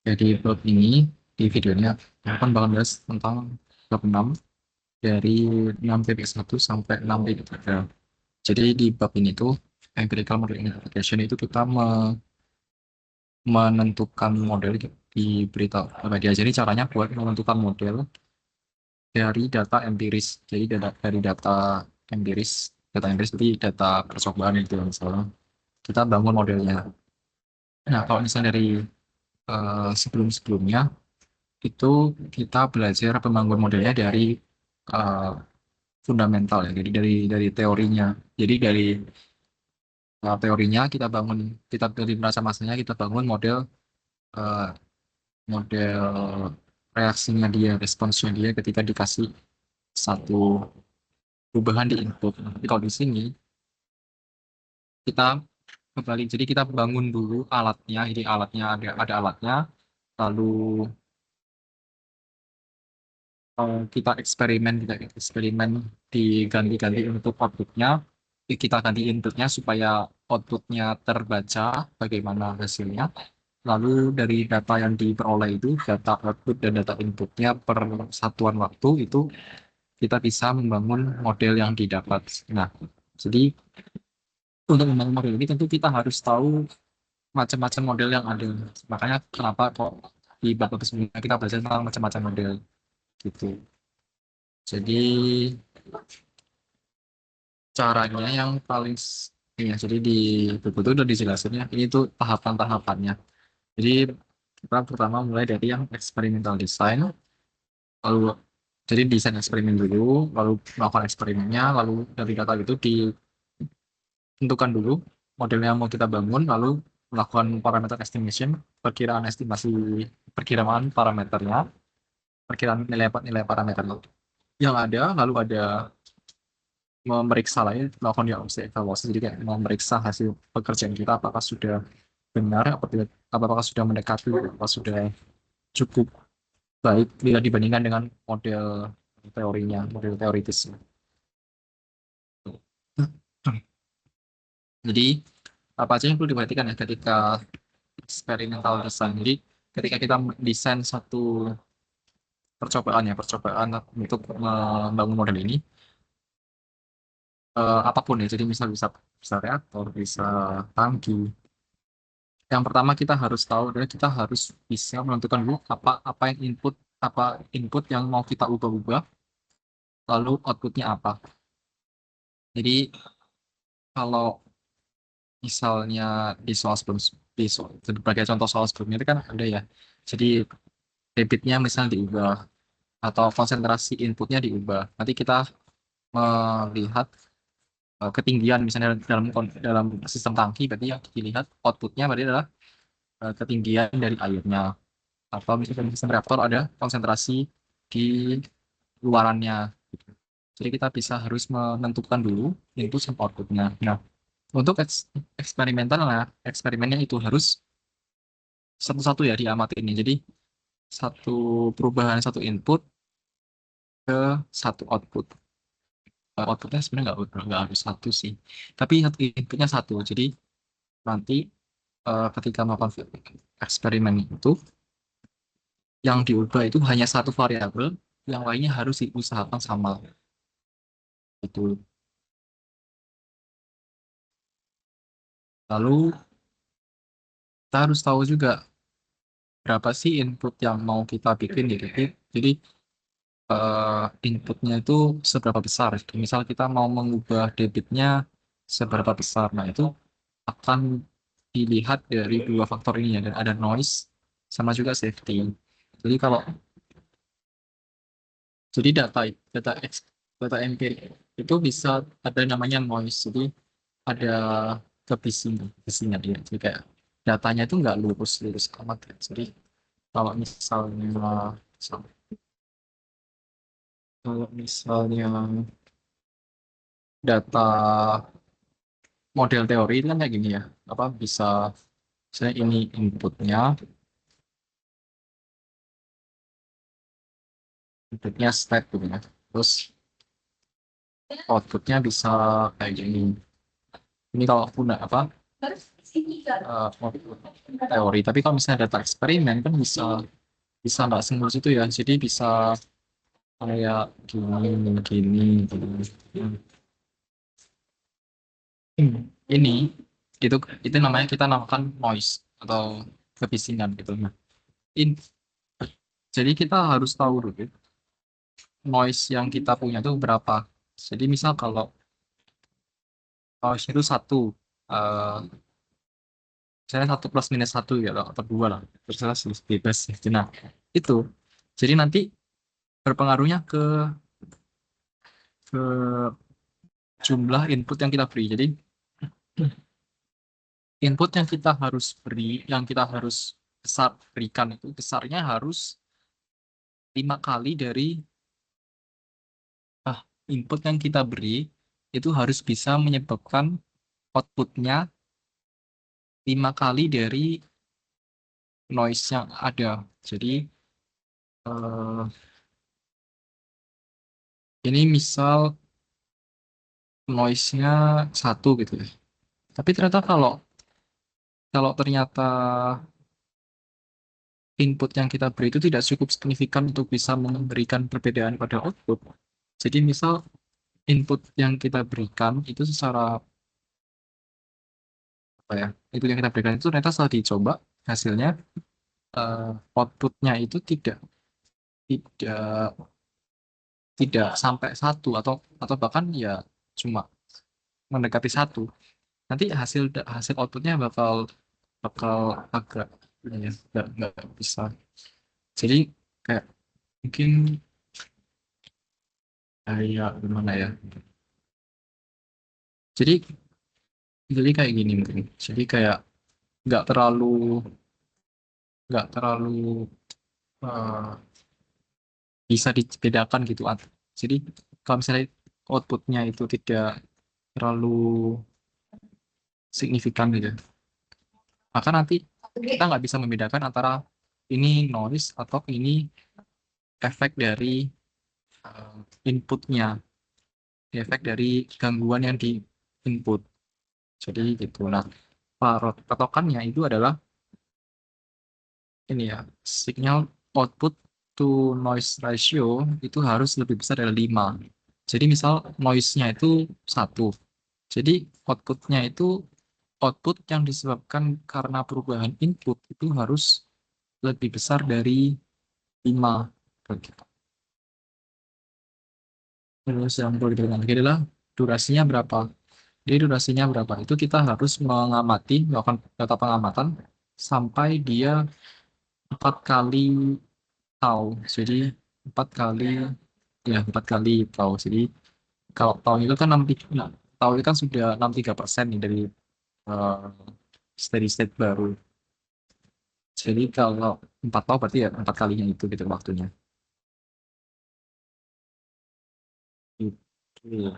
Jadi bab ini di videonya akan bakal bahas tentang bab 6 dari 6.1 sampai 6.3. Jadi di bab ini tuh empirical model identification itu kita menentukan model di berita media. Jadi caranya buat menentukan model dari data empiris. Jadi dari empiris, data empiris jadi data percobaan itu misalnya kita bangun modelnya. Nah, kalau misalnya dari sebelum-sebelumnya itu kita belajar membangun modelnya dari uh, fundamental ya, jadi dari teorinya. Jadi dari teorinya kita dari merasa masanya kita bangun uh, model reaksinya dia, responsnya dia ketika dikasih satu perubahan di input. Tapi kalau di sini kita kembali, jadi kita bangun dulu alatnya. Jadi alatnya ada alatnya, lalu kita eksperimen diganti-ganti untuk outputnya, kita ganti inputnya supaya outputnya terbaca bagaimana hasilnya, lalu dari data yang diperoleh itu data output dan data inputnya per satuan waktu itu kita bisa membangun model yang didapat. Nah, jadi untuk membangun model ini tentu kita harus tahu macam-macam model yang ada. Makanya kenapa kok di bab sebelumnya kita belajar tentang macam-macam model gitu. Jadi caranya yang paling ya, jadi di buku itu udah dijelasin ya. Ini tuh tahapan-tahapannya. Jadi kita pertama mulai dari yang experimental design, lalu jadi desain eksperimen dulu, lalu melakukan eksperimennya, lalu dari data itu ditentukan dulu model yang mau kita bangun, lalu melakukan parameter estimation, perkiraan estimasi perkiraan parameternya, perkiraan nilai parameter yang ada, lalu ada memeriksa lagi, melakukan diagnosis evaluasi, jadi kayak memeriksa hasil pekerjaan kita apakah sudah benar, apakah sudah mendekati, apakah sudah cukup baik bila dibandingkan dengan model teoritis. Jadi apa aja yang perlu diperhatikan ya ketika experimental design. Jadi ketika kita desain satu percobaan untuk membangun model ini, apapun ya, jadi misal bisa bisa reaktor, bisa tangki. Yang pertama kita harus tahu adalah kita harus bisa menentukan dulu apa yang apa input yang mau kita ubah-ubah, lalu outputnya apa. Jadi kalau misalnya di soal sebelum sebagai contoh soal sebelumnya itu kan ada ya. Jadi debitnya misalnya diubah atau konsentrasi inputnya diubah. Nanti kita melihat ketinggian misalnya dalam sistem tangki, berarti yang dilihat outputnya berarti adalah ketinggian dari airnya. Atau misalnya di sistem reaktor ada konsentrasi di luarannya. Jadi kita bisa harus menentukan dulu input sama outputnya. Nah, untuk eksperimental, nah eksperimennya itu harus satu-satu ya diamati ini. Jadi satu perubahan satu input ke satu output. Outputnya sebenarnya nggak harus satu sih, tapi satu inputnya satu. Jadi nanti ketika melakukan eksperimen itu, yang diubah itu hanya satu variabel, yang lainnya harus diusahakan sama. Itu. Lalu kita harus tahu juga berapa sih input yang mau kita bikin di Revit. Jadi inputnya itu seberapa besar. Misal kita mau mengubah debitnya seberapa besar. Nah, itu akan dilihat dari dua faktor ini ya. Dan ada noise sama juga safety. Jadi kalau jadi data data empirik itu bisa ada namanya noise. Jadi ada kebisinya dia. Jadi kayak datanya itu nggak lurus lurus amat ya. Jadi kalau misalnya kalau misalnya data model teori itu kan kayak gini ya, apa bisa saya ini inputnya step gitu ya, terus outputnya bisa kayak gini. Ini kalau aku apa output teori. Tapi kalau misalnya data eksperimen kan bisa bisa nggak semulus itu ya. Jadi bisa kayak gini. Ini itu itu namanya kita namakan noise atau kebisingan gitu. Nah, in, jadi kita harus tahu dulu noise yang kita punya itu berapa. Jadi misal kalau noise itu satu, eh misalnya satu plus minus satu ya atau dua lah, terserah sih, bebas. Nah itu, jadi nanti berpengaruhnya ke jumlah input yang kita beri. Jadi input yang kita harus beri, yang kita harus berikan itu besarnya harus 5 kali dari input yang kita beri itu harus bisa menyebabkan outputnya 5 kali dari noise yang ada. Jadi eh, ini misal noise-nya satu gitu ya. Tapi ternyata kalau kalau ternyata input yang kita beri itu tidak cukup signifikan untuk bisa memberikan perbedaan pada output. Jadi misal input yang kita berikan itu secara apa ya? Itu yang kita berikan itu ternyata setelah dicoba hasilnya eh, outputnya itu tidak tidak sampai satu atau bahkan ya cuma mendekati satu. Nanti hasil hasil outputnya bakal bakal agak ya, nggak bisa. Jadi kayak mungkin kayak gimana ya? Jadi jadi kayak gini mungkin. Jadi kayak nggak terlalu nggak terlalu eh, bisa dibedakan gitu. Jadi kalau misalnya outputnya itu tidak terlalu signifikan gitu, maka nanti kita nggak bisa membedakan antara ini noise atau ini efek dari eh, inputnya, efek dari gangguan yang di input. Jadi gitu. Nah, patokannya itu adalah ini ya, signal output to noise ratio itu harus lebih besar dari 5. Jadi misal noise-nya itu satu. Jadi outputnya itu output yang disebabkan karena perubahan input itu harus lebih besar dari 5. Begitu. Terus yang perlu diperhatikan lagi adalah durasinya berapa. Jadi durasinya berapa itu kita harus mengamati, melakukan data pengamatan sampai dia 4 kali tau. Jadi 4 kali, ya 4 kali tau. Jadi kalau tahun itu kan 6, nah, tahun itu kan sudah 63% nih dari eh, steady state baru. Jadi kalau 4 tahun berarti ya 4 kalinya itu gitu waktunya. Gitu.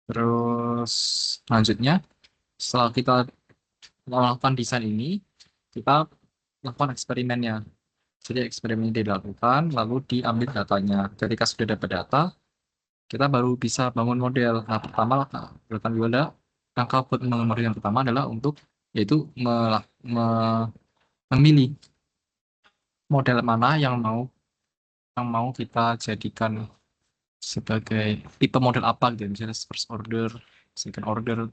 Terus selanjutnya setelah kita melakukan desain ini, kita lakukan eksperimennya. Jadi eksperimen dilakukan, lalu diambil datanya. Ketika sudah dapat data, kita baru bisa bangun model. Nah, pertama, urutan dua adalah langkah buat membangun model yang pertama adalah untuk yaitu memilih model mana yang mau kita jadikan sebagai tipe model apa gitu. Misalnya first order, second order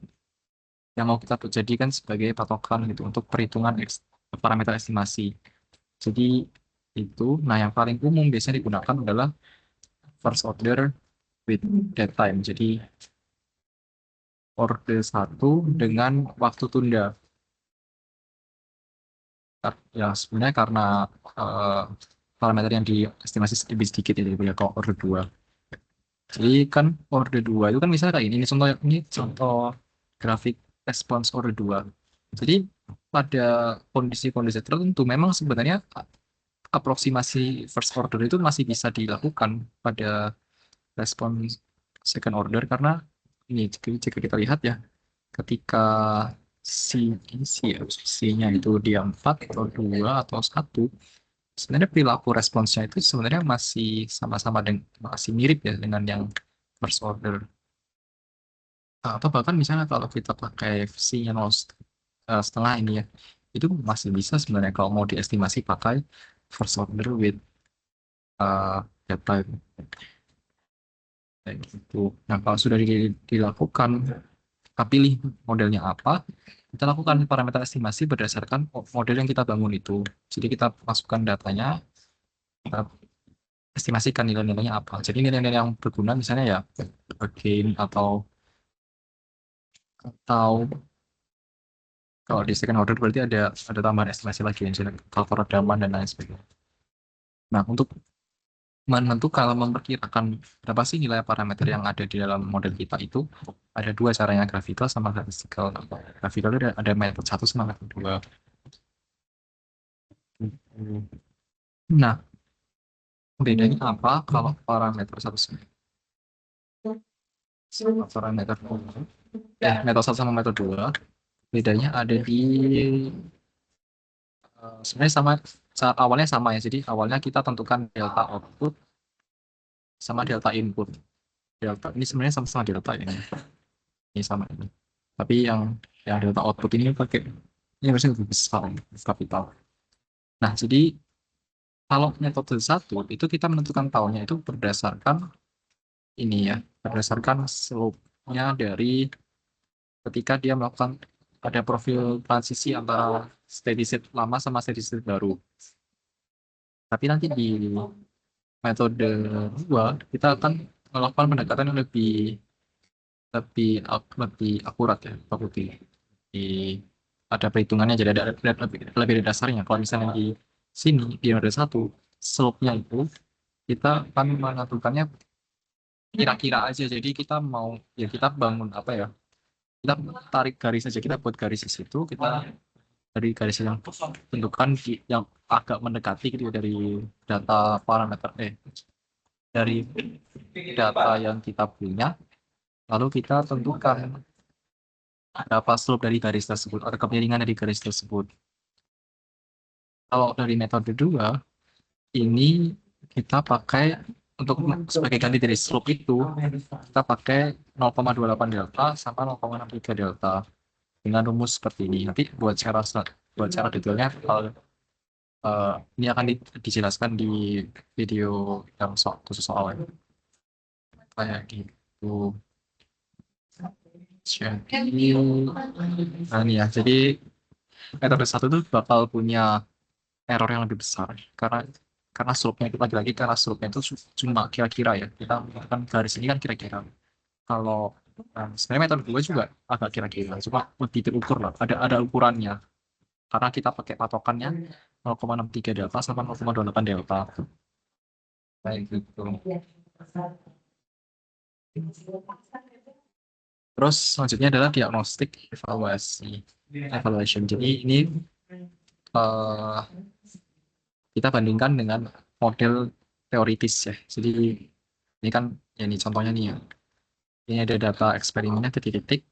yang mau kita jadikan sebagai patokan gitu untuk perhitungan parameter estimasi. Jadi itu, nah yang paling umum biasanya digunakan adalah first order with dead time. Jadi order satu dengan waktu tunda. Ya sebenarnya karena eh, parameter yang diestimasi lebih sedikit ya daripada kalau order 2. Jadi kan order 2 itu kan misalnya kayak ini contoh grafik respons order 2. Jadi pada kondisi-kondisi tertentu memang sebenarnya aproksimasi first order itu masih bisa dilakukan pada respon second order karena ini jika kita lihat ya ketika si C-nya itu dia 4 atau 2 atau satu, sebenarnya perilaku responsnya itu sebenarnya masih sama-sama dengan masih mirip ya dengan yang first order. atau bahkan misalnya kalau kita pakai C-nya 0,5 ini ya, itu masih bisa sebenarnya kalau mau diestimasi pakai first order with data kayak gitu. Nah, kalau sudah dilakukan, kita pilih modelnya apa, kita lakukan parameter estimasi berdasarkan model yang kita bangun itu. Jadi kita masukkan datanya, kita estimasikan nilai-nilainya apa. Jadi nilai-nilai yang berguna misalnya ya gain atau kalau di second order berarti ada tambahan estimasi lagi misalnya faktor redaman dan lain sebagainya. Nah, untuk menentukan memperkirakan berapa sih nilai parameter yang ada di dalam model kita itu ada dua caranya, graphical sama statistical. Graphical itu ada metode satu sama metode dua. Nah, bedanya apa kalau parameter satu sama parameter metode satu sama metode dua? Bedanya ada di sebenarnya sama, awalnya sama ya. Jadi awalnya kita tentukan delta output sama delta input. Delta ini sebenarnya sama-sama delta ini sama ini. Tapi yang delta output ini pakai ini harusnya lebih besar, lebih kapital. Nah, jadi kalau metode satu itu kita menentukan tahunnya itu berdasarkan ini ya, berdasarkan slope-nya dari ketika dia melakukan ada profil transisi antara steady state lama sama steady state baru. Tapi nanti di metode dua kita akan melakukan pendekatan yang lebih lebih akurat ya, lebih di ada perhitungannya, jadi ada lebih ada dasarnya. Kalau misalnya di sini di metode satu slope-nya itu kita akan menentukannya kira-kira aja. Jadi kita mau ya kita bangun apa ya? Kita tarik garis saja, kita buat garis di situ, kita dari garis yang tentukan yang agak mendekati gitu ya dari data parameter dari data yang kita punya, lalu kita tentukan berapa slope dari garis tersebut atau kemiringan dari garis tersebut. Kalau dari metode dua ini kita pakai untuk sebagai ganti dari slope itu kita pakai 0,28 delta sama 0,63 delta dengan rumus seperti ini. Nanti buat cara detailnya kalau ini akan dijelaskan di video yang khusus soal kayak gitu. Jadi, nah ini ya. Jadi metode satu itu bakal punya error yang lebih besar karena slope-nya itu lagi-lagi karena slope-nya itu cuma kira-kira ya. Kita menggunakan garis ini kan kira-kira. Kalau sebenarnya metode dua juga agak kira-kira, cuma lebih terukur lah. Ada ukurannya karena kita pakai patokannya 0,63 delta sama 0,28 delta kayak gitu. Terus selanjutnya adalah diagnostik evaluation. Jadi ini eh, kita bandingkan dengan model teoritis ya. Jadi ini kan ya ini contohnya nih ya. Ini ada data eksperimennya titik-titik.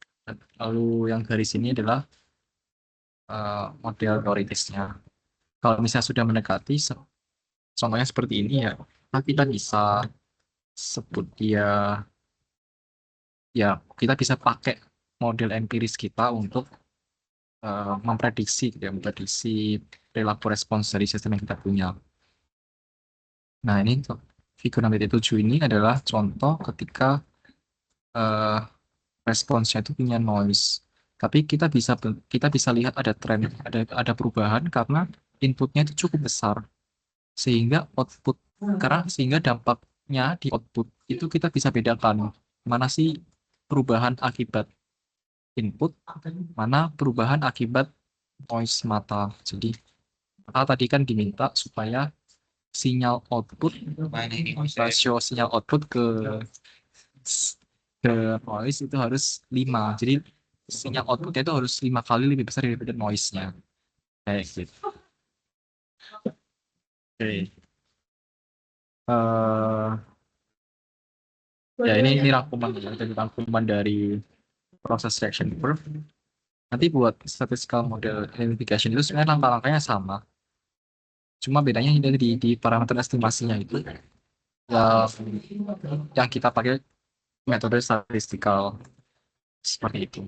Lalu yang garis ini adalah model teoritisnya. Kalau misalnya sudah mendekati, contohnya seperti ini ya, nah kita bisa sebut dia ya kita bisa pakai model empiris kita untuk memprediksi gitu ya, memprediksi perilaku respons dari sistem yang kita punya. Nah, ini untuk figur 6.7 ini adalah contoh ketika eh, responsnya itu punya noise. Tapi kita bisa lihat ada tren, ada perubahan karena inputnya itu cukup besar sehingga sehingga dampaknya di output itu kita bisa bedakan mana sih perubahan akibat input, mana perubahan akibat noise mata. Jadi tadi kan diminta supaya sinyal output rasio sinyal output ke noise itu harus 5. Jadi sinyal outputnya itu harus 5 kali lebih besar daripada noise-nya. Kayak gitu. Oke. Ya ini rangkuman ya, jadi rangkuman dari proses reaction curve. Nanti buat statistical model identification itu sebenarnya langkah-langkahnya sama. Cuma bedanya ini di parameter estimasinya itu ya, yang kita pakai metode statistikal. Seperti itu.